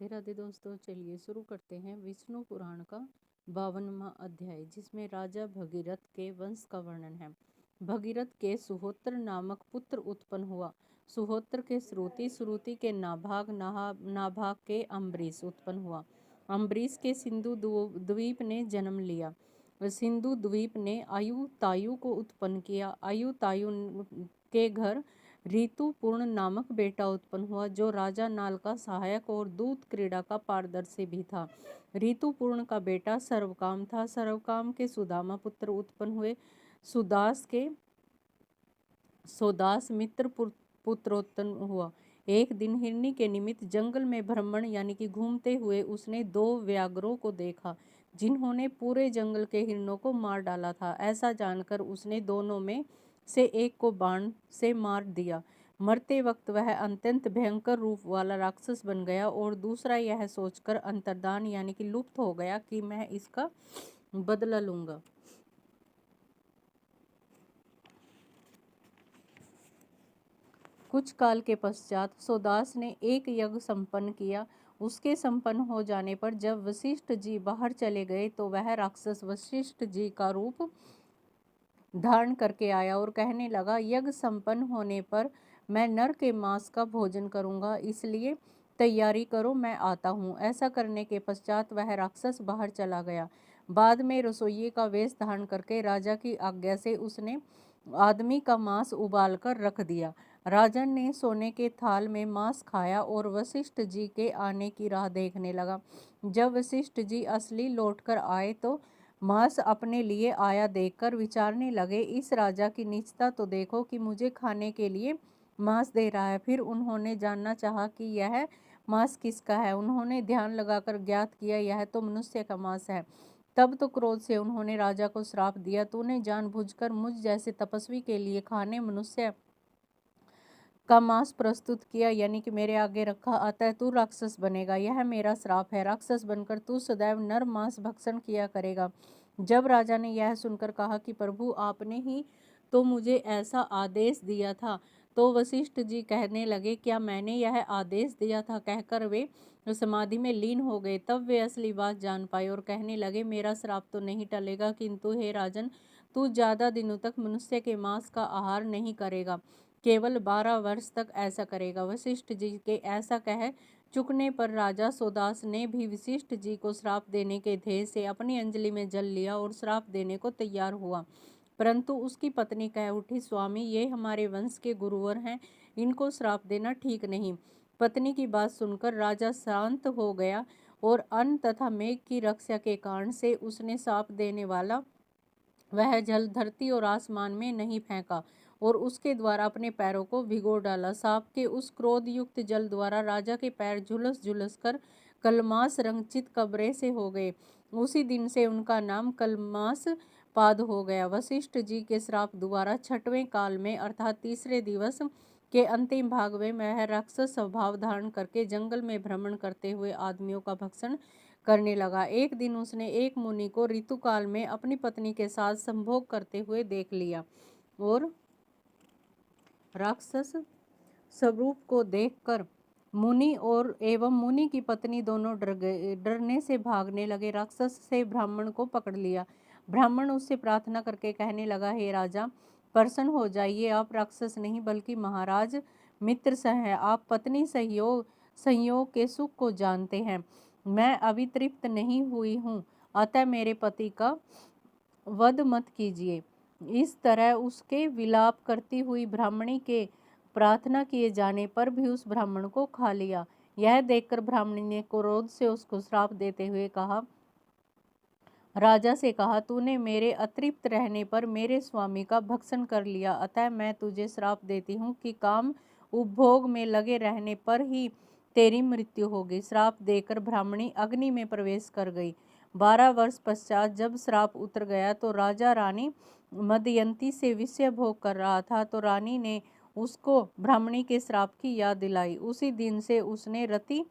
राधे राधे दोस्तों, चलिए शुरू करते हैं विष्णु पुराण का 52वां अध्याय, जिसमें राजा भगीरथ के वंश का वर्णन है। भगीरथ के सुहोत्र नामक पुत्र उत्पन्न हुआ। सुहोत्र के श्रुति, श्रुति के नाभाग, नाभाग के अम्बरीश उत्पन्न हुआ। अम्बरीश के सिंधु द्वीप ने जन्म लिया। सिंधु द्वीप ने आयुतायु को उत्पन्न किया। आयुतायु के घर ऋतुपूर्ण नामक बेटा उत्पन्न हुआ, जो राजा नाल का सहायक और दूत क्रीड़ा का पारदर्शी भी था। ऋतुपूर्ण का बेटा सर्वकाम था। सर्वकाम के सुदामा पुत्र उत्पन्न हुए। सुदास के सोदास मित्र पुत्रोत्पन्न हुआ। एक दिन हिरनी के निमित्त जंगल में भ्रमण यानी कि घूमते हुए उसने 2 व्याघ्रों को देखा, जिन्होंने पूरे जंगल के हिरणों को मार डाला था। ऐसा जानकर उसने दोनों में से एक को बाण से मार दिया। मरते वक्त वह अत्यंत भयंकर रूप वाला राक्षस बन गया, और दूसरा यह सोचकर अंतर्धान यानी कि लुप्त हो गया कि मैं इसका बदला लूंगा। कुछ काल के पश्चात सोदास ने एक यज्ञ संपन्न किया। उसके संपन्न हो जाने पर जब वशिष्ठ जी बाहर चले गए, तो वह राक्षस वशिष्ठ जी का रूप धारण करके आया और कहने लगा, यज्ञ संपन्न होने पर मैं नर के मांस का भोजन करूंगा, इसलिए तैयारी करो, मैं आता हूँ। ऐसा करने के पश्चात वह राक्षस बाहर चला गया। बाद में रसोइये का वेश धारण करके राजा की आज्ञा से उसने आदमी का मांस उबाल कर रख दिया। राजन ने सोने के थाल में मांस खाया और वशिष्ठ जी के आने की राह देखने लगा। जब वशिष्ठ जी असली लौटकर आए, तो मांस अपने लिए आया देखकर विचारने लगे, इस राजा की नीचता तो देखो कि मुझे खाने के लिए मांस दे रहा है। फिर उन्होंने जानना चाहा कि यह मांस किसका है। उन्होंने ध्यान लगाकर ज्ञात किया, यह तो मनुष्य का मांस है। तब तो क्रोध से उन्होंने राजा को श्राप दिया, तूने जानबूझकर मुझ जैसे तपस्वी के लिए खाने मनुष्य का मांस प्रस्तुत किया, यानी कि मेरे आगे रखा, अतः तू राक्षस बनेगा। यह मेरा श्राप है। राक्षस बनकर तू सदैव नर मांस भक्षण किया करेगा। जब राजा ने यह सुनकर कहा कि प्रभु, आपने ही तो मुझे ऐसा आदेश दिया था, तो वशिष्ठ जी कहने लगे, क्या मैंने यह आदेश दिया था? कहकर वे समाधि में लीन हो गए। तब वे असली बात जान पाए और कहने लगे, मेरा श्राप तो नहीं टलेगा, किंतु हे राजन, तू ज्यादा दिनों तक मनुष्य के मांस का आहार नहीं करेगा, केवल 12 वर्ष तक ऐसा करेगा। वशिष्ठ जी के ऐसा कह चुकने पर राजा सोदास ने भी वशिष्ठ जी को श्राप देने के ध्येय से अपनी अंजलि में जल लिया और श्राप देने को तैयार हुआ। परंतु उसकी पत्नी कह उठी, स्वामी, ये हमारे वंश के गुरुवर हैं, इनको श्राप देना ठीक नहीं। पत्नी की बात सुनकर राजा शांत हो गया और अन्न तथा मेघ की रक्षा के कारण से उसने श्राप देने वाला वह जल धरती और आसमान में नहीं फेंका और उसके द्वारा अपने पैरों को भिगो डाला। सांप के उस क्रोध युक्त जल द्वारा राजा के पैर झुलस झुलस कर कलमास रंचित कब्रे से हो गए। उसी दिन से उनका नाम कलमास पाद हो गया। वशिष्ठ जी के श्राप द्वारा 6वें काल में अर्थात तीसरे दिवस के अंतिम भाग में वह राक्षस स्वभाव धारण करके जंगल में भ्रमण करते हुए आदमियों का भक्षण करने लगा। एक दिन उसने एक मुनि को ऋतुकाल में अपनी पत्नी के साथ संभोग करते हुए देख लिया और राक्षस स्वरूप को देखकर मुनि और एवं मुनि की पत्नी दोनों डर गए। डरने से भागने लगे। राक्षस से ब्राह्मण को पकड़ लिया। ब्राह्मण उससे प्रार्थना करके कहने लगा, हे राजा, प्रसन्न हो जाइए, आप राक्षस नहीं बल्कि महाराज मित्र सह हैं। आप पत्नी संयोग के सुख को जानते हैं। मैं अभी तृप्त नहीं हुई हूँ, अतः मेरे पति का वध मत कीजिए। इस तरह उसके विलाप करती हुई ब्राह्मणी के प्रार्थना किए जाने पर भी उस ब्राह्मण को खा लिया। यह देखकर ब्राह्मणी ने क्रोध से उसको श्राप देते हुए राजा से कहा, तूने मेरे अतृप्त रहने पर मेरे स्वामी का भक्षण कर लिया, अतः मैं तुझे श्राप देती हूँ कि काम उपभोग में लगे रहने पर ही तेरी मृत्यु होगी। श्राप देकर ब्राह्मणी अग्नि में प्रवेश कर गई। 12 वर्ष पश्चात जब श्राप उतर गया, तो राजा रानी मदयंती से विषय भोग कर रहा था, तो रानी ने उसको ब्राह्मणी के श्राप की याद दिलाई। उसी दिन से उसने रति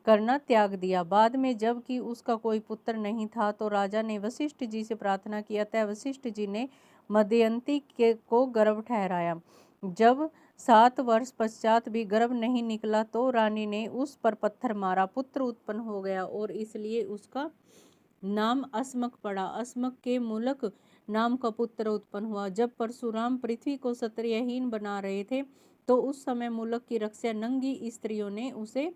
करना त्याग दिया। बाद में जबकि उसका कोई पुत्र नहीं था, तो राजा ने वशिष्ठ जी से प्रार्थना किया, तथा वशिष्ठ जी ने मदयंती को गर्भ ठहराया। जब 7 वर्ष पश्चात भी गर्भ नहीं निकला तो रानी ने उस पर पत्थर मारा, पुत्र उत्पन्न हो गया और इसलिए उसका नाम अस्मक पड़ा। अस्मक के मूलक नाम का पुत्र उत्पन्न हुआ। जब परशुराम पृथ्वी को क्षत्रियहीन बना रहे थे तो उस समय मूलक की रक्षा नंगी स्त्रियों ने उसे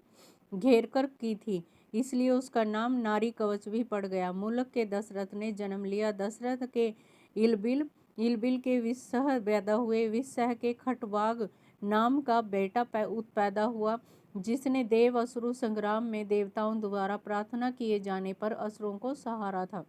घेर कर की थी, इसलिए उसका नाम नारी कवच भी पड़ गया। मूलक के दशरथ ने जन्म लिया। दशरथ के इलबिल के विषह पैदा हुए। विषह के खटवाग नाम का बेटा पैदा हुआ, जिसने देव असुर संग्राम में देवताओं द्वारा प्रार्थना किए जाने पर असुरों को सहारा था।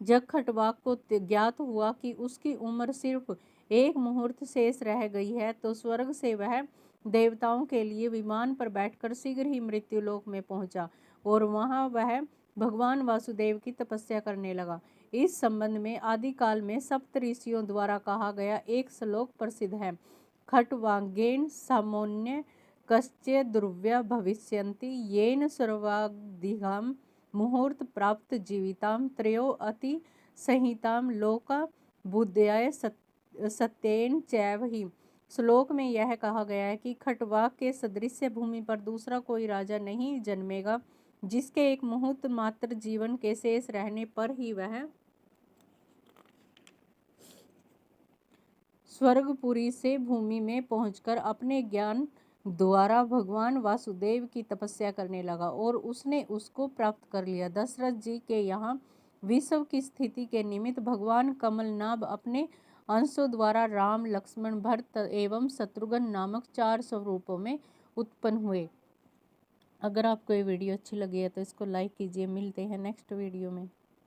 जब खटवाग को ज्ञात हुआ कि उसकी उम्र सिर्फ एक मुहूर्त शेष रह गई है तो स्वर्ग से वह देवताओं के लिए विमान पर बैठकर शीघ्र ही मृत्युलोक में पहुंचा और वहां वह भगवान वासुदेव की तपस्या करने लगा। इस संबंध में आदिकाल में सप्त ऋषियों द्वारा कहा गया एक श्लोक प्रसिद्ध है। खट्वांगेन सामान्य कश्चे द्रव्य भविष्यन्ति येन सर्वाधिगम मुहूर्त प्राप्त जीविताम त्रयो अति संहिताम लोका बुद्धयाय सत्येन चैव ही। श्लोक में यह कहा गया है कि खटवाक के सदृश भूमि पर दूसरा कोई राजा नहीं जन्मेगा, जिसके एक मुहूर्त मात्र जीवन के शेष रहने पर ही वह स्वर्गपुरी से भूमि में पहुंचकर अपने ज्ञान द्वारा भगवान वासुदेव की तपस्या करने लगा और उसने उसको प्राप्त कर लिया। दशरथ जी के यहाँ विश्व की स्थिति के निमित्त भगवान कमलनाभ अपने अंशों द्वारा राम, लक्ष्मण, भरत एवं शत्रुघ्न नामक 4 स्वरूपों में उत्पन्न हुए। अगर आपको ये वीडियो अच्छी लगी है तो इसको लाइक कीजिए। मिलते हैं नेक्स्ट वीडियो में।